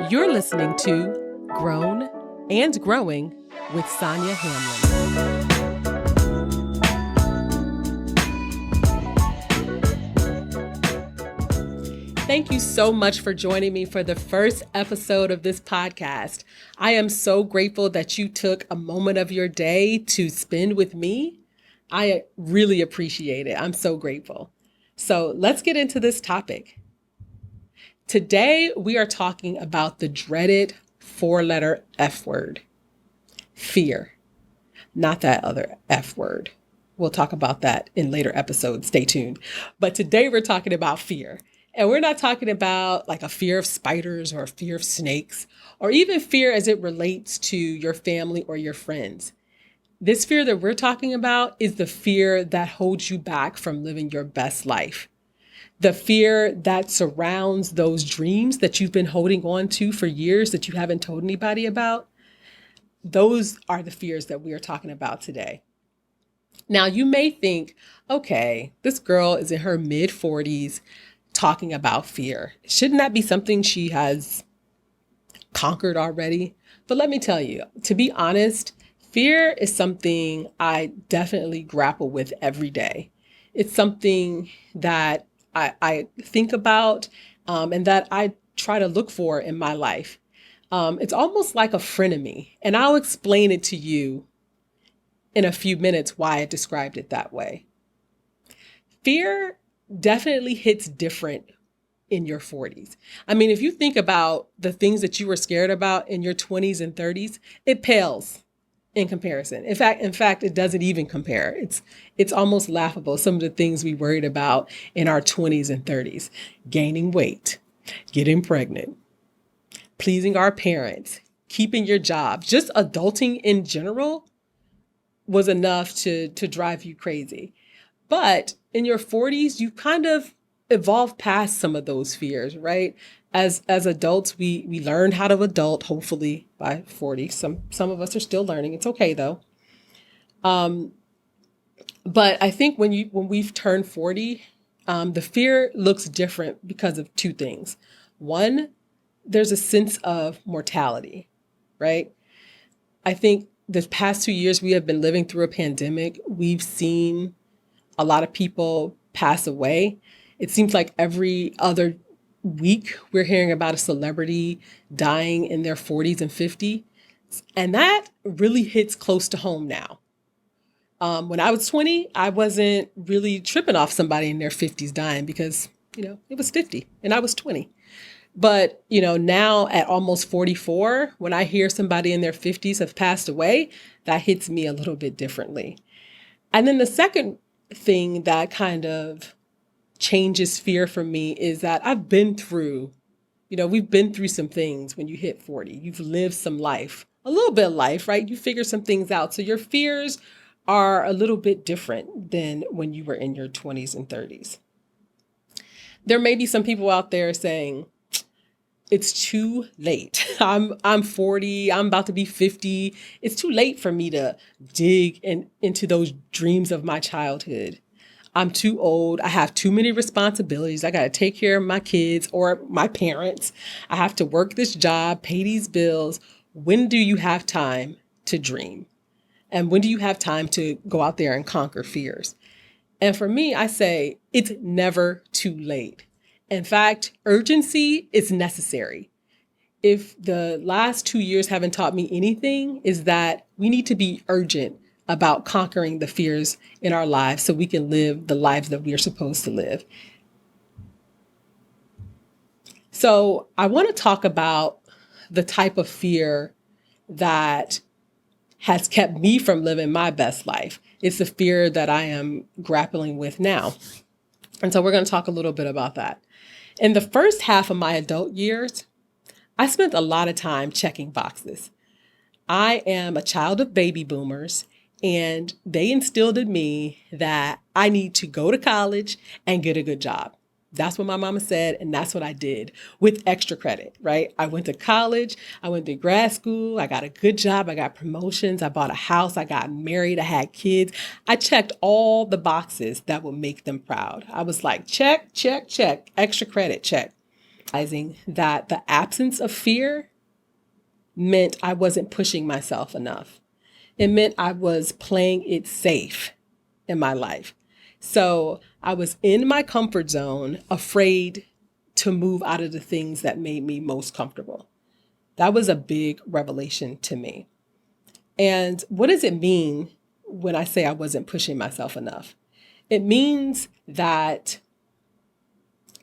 You're listening to Grown and Growing with Sonia Hamlin. Thank you so much for joining me for the first episode of this podcast. I am so grateful that you took a moment of your day to spend with me. I really appreciate it. I'm so grateful. So let's get into this topic. Today, we are talking about the dreaded four-letter F word, fear, not that other F word. We'll talk about that in later episodes. Stay tuned. But today we're talking about fear. And we're not talking about like a fear of spiders or a fear of snakes, or even fear as it relates to your family or your friends. This fear that we're talking about is the fear that holds you back from living your best life. The fear that surrounds those dreams that you've been holding on to for years that you haven't told anybody about. Those are the fears that we are talking about today. Now, you may think, okay, this girl is in her mid-40s talking about fear. Shouldn't that be something she has conquered already? But let me tell you, to be honest, fear is something I definitely grapple with every day. It's something that I think about and that I try to look for in my life. It's almost like a frenemy, and I'll explain it to you in a few minutes why I described it that way. Fear definitely hits different in your 40s. I mean, if you think about the things that you were scared about in your 20s and 30s, it pales in comparison. In fact, it doesn't even compare. It's almost laughable. Some of the things we worried about in our 20s and 30s, gaining weight, getting pregnant, pleasing our parents, keeping your job, just adulting in general was enough to drive you crazy. But in your 40s, you kind of evolve past some of those fears, right? As adults, we learn how to adult, hopefully by 40. Some of us are still learning. It's okay though. But I think when we've turned 40, the fear looks different because of two things. One, there's a sense of mortality, right? I think the past 2 years we have been living through a pandemic. We've seen a lot of people pass away. It seems like every other week we're hearing about a celebrity dying in their 40s and 50s. And that really hits close to home now. When I was 20, I wasn't really tripping off somebody in their 50s dying because, it was 50 and I was 20. But, now at almost 44, when I hear somebody in their 50s have passed away, that hits me a little bit differently. And then the second thing that kind of changes fear for me is that I've been through, we've been through some things when you hit 40. You've lived some life, a little bit of life, right? You figure some things out. So your fears are a little bit different than when you were in your 20s and 30s. There may be some people out there saying, it's too late. I'm 40. I'm about to be 50. It's too late for me to dig into those dreams of my childhood. I'm too old. I have too many responsibilities. I got to take care of my kids or my parents. I have to work this job, pay these bills. When do you have time to dream? And when do you have time to go out there and conquer fears? And for me, I say it's never too late. In fact, urgency is necessary. If the last 2 years haven't taught me anything, is that we need to be urgent about conquering the fears in our lives so we can live the lives that we are supposed to live. So I want to talk about the type of fear that has kept me from living my best life. It's the fear that I am grappling with now. And so we're going to talk a little bit about that. In the first half of my adult years, I spent a lot of time checking boxes. I am a child of baby boomers, and they instilled in me that I need to go to college and get a good job. That's what my mama said, and that's what I did with extra credit, right? I went to college, I went to grad school, I got a good job, I got promotions, I bought a house, I got married, I had kids. I checked all the boxes that would make them proud. I was like, check, check, check, extra credit, check. Realizing that the absence of fear meant I wasn't pushing myself enough. It meant I was playing it safe in my life. So I was in my comfort zone, afraid to move out of the things that made me most comfortable. That was a big revelation to me. And what does it mean when I say I wasn't pushing myself enough? It means that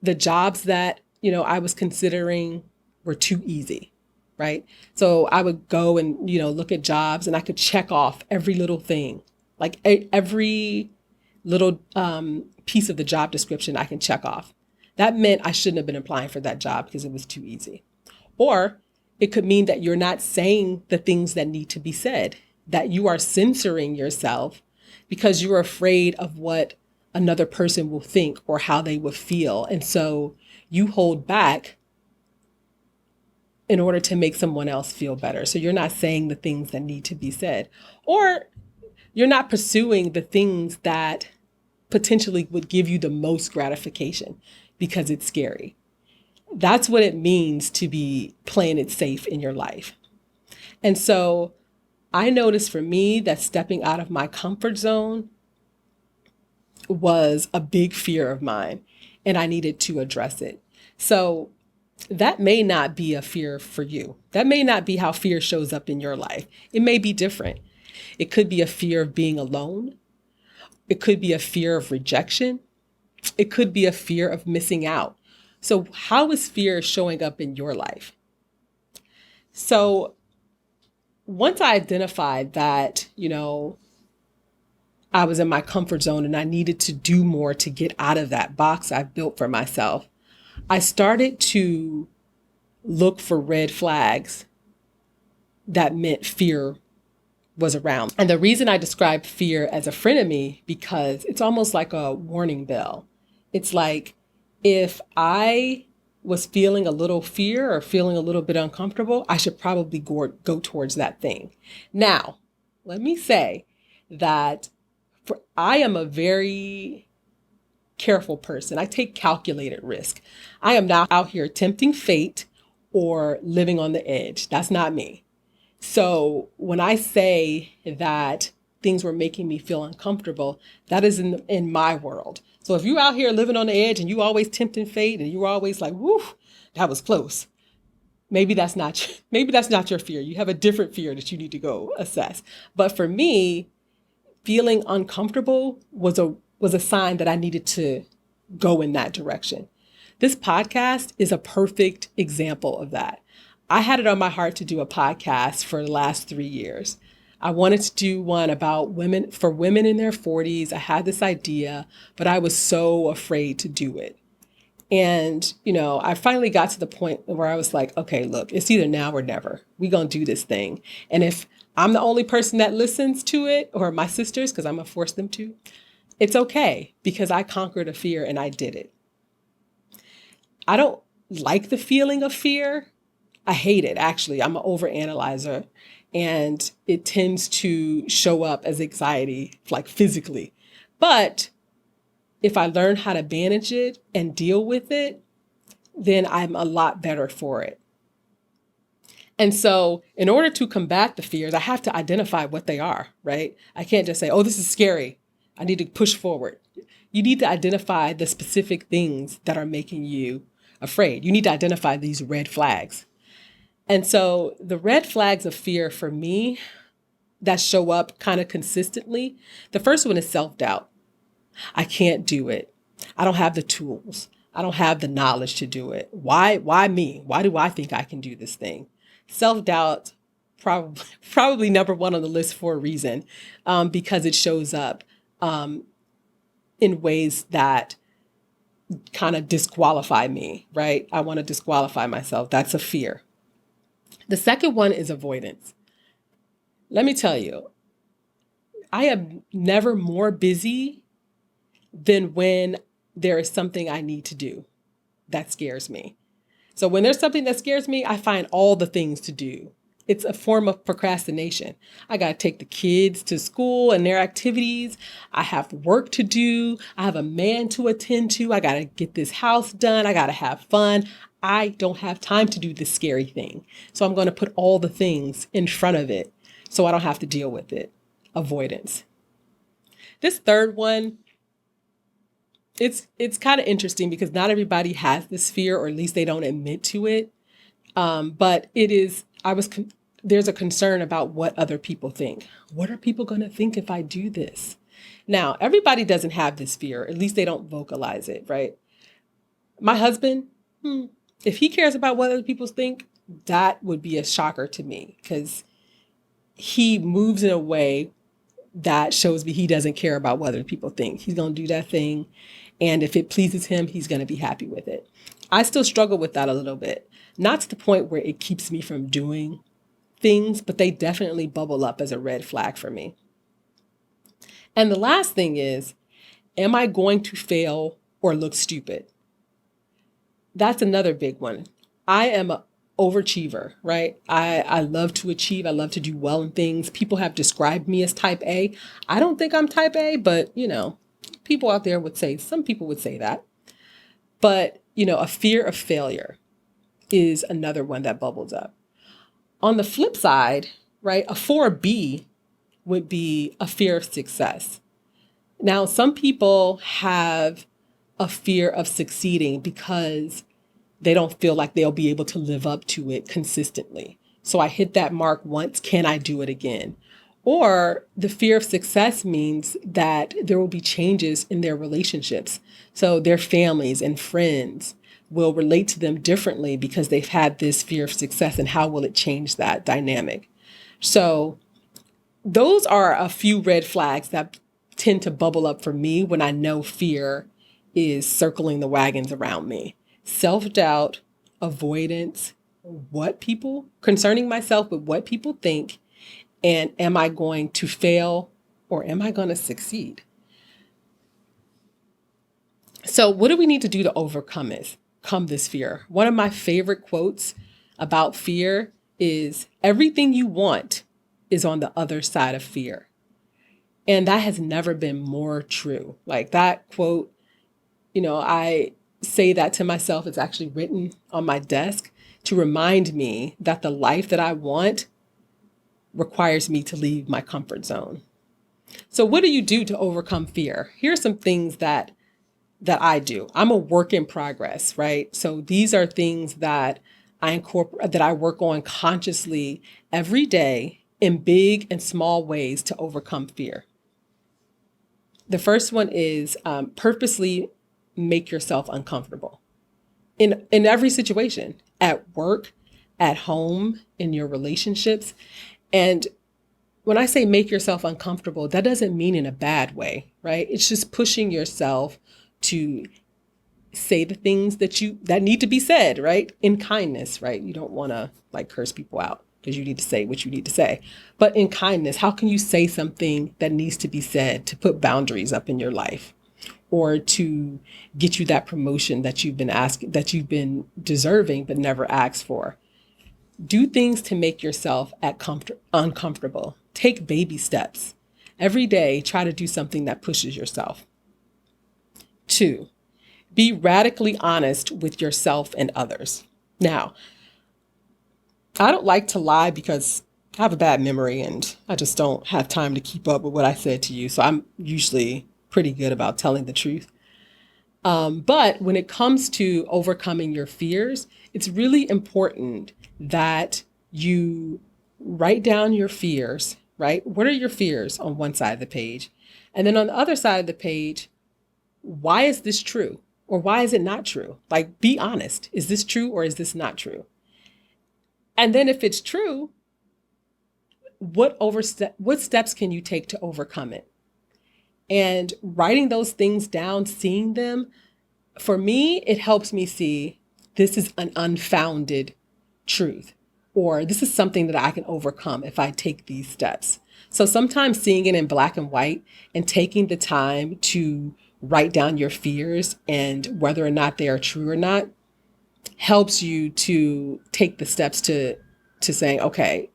the jobs that, I was considering were too easy, right? So I would go and, look at jobs and I could check off every little thing, like every little piece of the job description I can check off. That meant I shouldn't have been applying for that job because it was too easy. Or it could mean that you're not saying the things that need to be said, that you are censoring yourself because you're afraid of what another person will think or how they will feel. And so you hold back in order to make someone else feel better. So you're not saying the things that need to be said, or you're not pursuing the things that potentially would give you the most gratification because it's scary. That's what it means to be playing it safe in your life. And so I noticed for me that stepping out of my comfort zone was a big fear of mine, and I needed to address it. So that may not be a fear for you. That may not be how fear shows up in your life. It may be different. It could be a fear of being alone. It could be a fear of rejection. It could be a fear of missing out. So how is fear showing up in your life? So once I identified that, I was in my comfort zone and I needed to do more to get out of that box I've built for myself, I started to look for red flags that meant fear was around. And the reason I describe fear as a frenemy, because it's almost like a warning bell. It's like if I was feeling a little fear or feeling a little bit uncomfortable, I should probably go towards that thing. Now, let me say that I am a very careful person. I take calculated risk. I am not out here tempting fate or living on the edge. That's not me. So when I say that things were making me feel uncomfortable, that is in my world. So if you're out here living on the edge and you always tempting fate and you're always like, whoo, that was close. Maybe that's not your fear. You have a different fear that you need to go assess. But for me, feeling uncomfortable was a sign that I needed to go in that direction. This podcast is a perfect example of that. I had it on my heart to do a podcast for the last 3 years. I wanted to do one about women in their 40s. I had this idea, but I was so afraid to do it. And, I finally got to the point where I was like, okay, look, it's either now or never. We're going to do this thing. And if I'm the only person that listens to it, or my sisters, because I'm going to force them to, it's okay because I conquered a fear and I did it. I don't like the feeling of fear. I hate it, actually. I'm an overanalyzer, and it tends to show up as anxiety, like physically. But if I learn how to manage it and deal with it, then I'm a lot better for it. And so in order to combat the fears, I have to identify what they are, right? I can't just say, oh, this is scary. I need to push forward. You need to identify the specific things that are making you afraid. You need to identify these red flags. And so the red flags of fear for me that show up kind of consistently, the first one is self-doubt. I can't do it. I don't have the tools. I don't have the knowledge to do it. Why me? Why do I think I can do this thing? Self-doubt, probably number one on the list for a reason, because it shows up in ways that kind of disqualify me, right? I want to disqualify myself. That's a fear. The second one is avoidance. Let me tell you, I am never more busy than when there is something I need to do that scares me. So when there's something that scares me, I find all the things to do. It's a form of procrastination. I got to take the kids to school and their activities. I have work to do. I have a man to attend to. I got to get this house done. I got to have fun. I don't have time to do this scary thing. So I'm going to put all the things in front of it so I don't have to deal with it. Avoidance. This third one, it's kind of interesting because not everybody has this fear, or at least they don't admit to it. But it is, there's a concern about what other people think. What are people going to think if I do this? Now, everybody doesn't have this fear. At least they don't vocalize it, right? My husband, if he cares about what other people think, that would be a shocker to me because he moves in a way that shows me he doesn't care about what other people think. He's going to do that thing. And if it pleases him, he's going to be happy with it. I still struggle with that a little bit. Not to the point where it keeps me from doing things, but they definitely bubble up as a red flag for me. And the last thing is, am I going to fail or look stupid? That's another big one. I am an overachiever, right? I love to achieve. I love to do well in things. People have described me as type A. I don't think I'm type A, but people out there would say, some people would say that. But, a fear of failure is another one that bubbles up. On the flip side, right, a 4B would be a fear of success. Now, some people have a fear of succeeding because they don't feel like they'll be able to live up to it consistently. So I hit that mark once, can I do it again? Or the fear of success means that there will be changes in their relationships. So their families and friends will relate to them differently because they've had this fear of success, and how will it change that dynamic? So those are a few red flags that tend to bubble up for me when I know fear is circling the wagons around me. Self-doubt, avoidance, concerning myself with what people think, and am I going to fail or am I going to succeed? So what do we need to do to overcome this fear? One of my favorite quotes about fear is, everything you want is on the other side of fear. And that has never been more true. Like that quote, I say that to myself. It's actually written on my desk to remind me that the life that I want requires me to leave my comfort zone. So what do you do to overcome fear? Here are some things that I do. I'm a work in progress, right? So these are things that I work on consciously every day in big and small ways to overcome fear. The first one is purposely make yourself uncomfortable in every situation, at work, at home, in your relationships. And when I say make yourself uncomfortable, that doesn't mean in a bad way, right? It's just pushing yourself to say the things that need to be said, right? In kindness, right? You don't want to curse people out because you need to say what you need to say. But in kindness, how can you say something that needs to be said to put boundaries up in your life, or to get you that promotion that you've been deserving but never asked for? Do things to make yourself uncomfortable. Take baby steps. Every day, try to do something that pushes yourself. 2, be radically honest with yourself and others. Now, I don't like to lie because I have a bad memory and I just don't have time to keep up with what I said to you. So I'm usually pretty good about telling the truth. But when it comes to overcoming your fears, it's really important that you write down your fears, right? What are your fears on one side of the page? And then on the other side of the page, why is this true? Or why is it not true? Be honest. Is this true or is this not true? And then if it's true, what steps can you take to overcome it? And writing those things down, seeing them, for me, it helps me see this is an unfounded truth, or this is something that I can overcome if I take these steps. So sometimes seeing it in black and white and taking the time to write down your fears and whether or not they are true or not helps you to take the steps to saying, okay,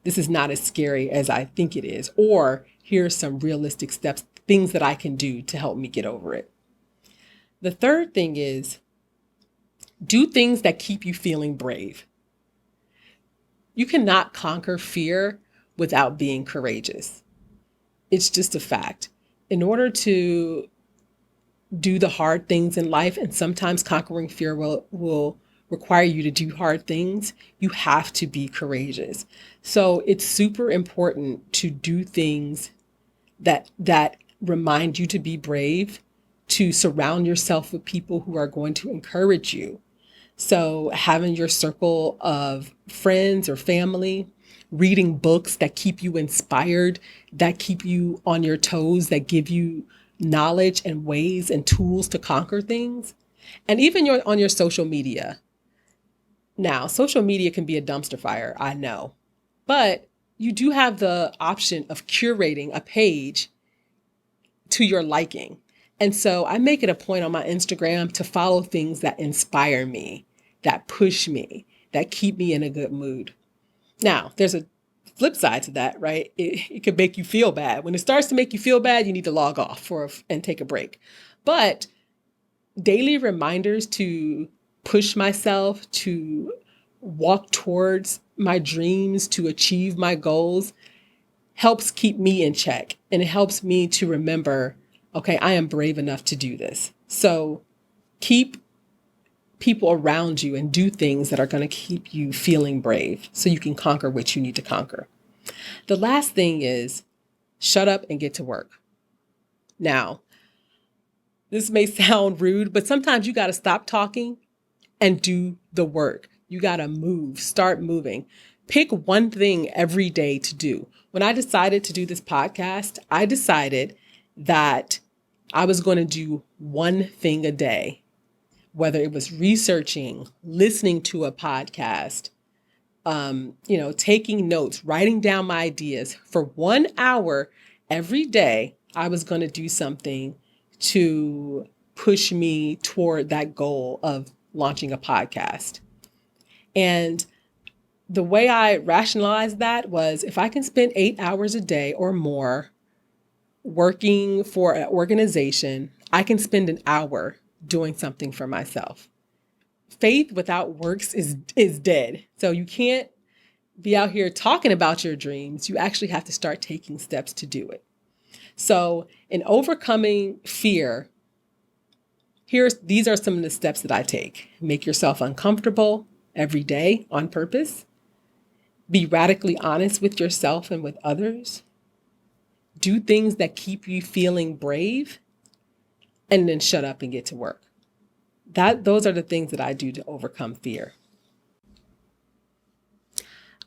this is not as scary as I think it is, or here's some realistic steps, things that I can do to help me get over it. The third thing is Do things that keep you feeling brave. You cannot conquer fear without being courageous. It's just a fact. In order to do the hard things in life, and sometimes conquering fear will require you to do hard things, you have to be courageous. So it's super important to do things that remind you to be brave, to surround yourself with people who are going to encourage you. So having your circle of friends or family, reading books that keep you inspired, that keep you on your toes, that give you knowledge and ways and tools to conquer things. And even on your social media. Now, social media can be a dumpster fire, I know, but you do have the option of curating a page to your liking. And so I make it a point on my Instagram to follow things that inspire me, that push me, that keep me in a good mood. Now, there's a flip side to that, right? It could make you feel bad. When it starts to make you feel bad, you need to log off and take a break. But daily reminders to push myself, to walk towards my dreams, to achieve my goals, helps keep me in check. And it helps me to remember, okay, I am brave enough to do this. So keep people around you and do things that are going to keep you feeling brave so you can conquer what you need to conquer. The last thing is shut up and get to work. Now, this may sound rude, but sometimes you got to stop talking and do the work. You got to move, start moving. Pick one thing every day to do. When I decided to do this podcast, I decided that I was going to do one thing a day, whether it was researching, listening to a podcast, taking notes, writing down my ideas. For 1 hour every day, I was going to do something to push me toward that goal of launching a podcast. And the way I rationalized that was, if I can spend 8 hours a day or more working for an organization, I can spend an hour doing something for myself. Faith without works is dead. So you can't be out here talking about your dreams. You actually have to start taking steps to do it. So in overcoming fear, these are some of the steps that I take. Make yourself uncomfortable every day on purpose. Be radically honest with yourself and with others. Do things that keep you feeling brave, and then shut up and get to work. Those are the things that I do to overcome fear.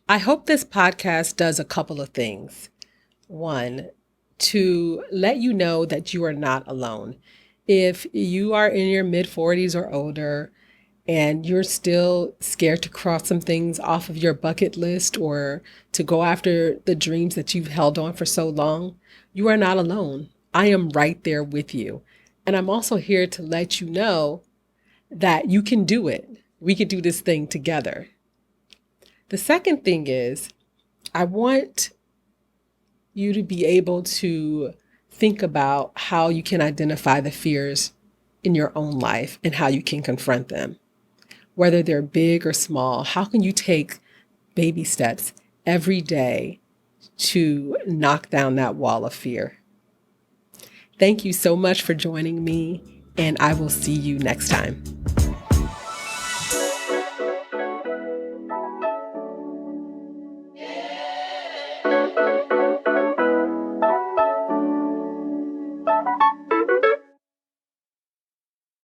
I hope this podcast does a couple of things. One, to let you know that you are not alone. If you are in your mid-40s or older and you're still scared to cross some things off of your bucket list or to go after the dreams that you've held on for so long, you are not alone. I am right there with you. And I'm also here to let you know that you can do it. We can do this thing together. The second thing is, I want you to be able to think about how you can identify the fears in your own life and how you can confront them. Whether they're big or small, how can you take baby steps every day to knock down that wall of fear? Thank you so much for joining me, and I will see you next time.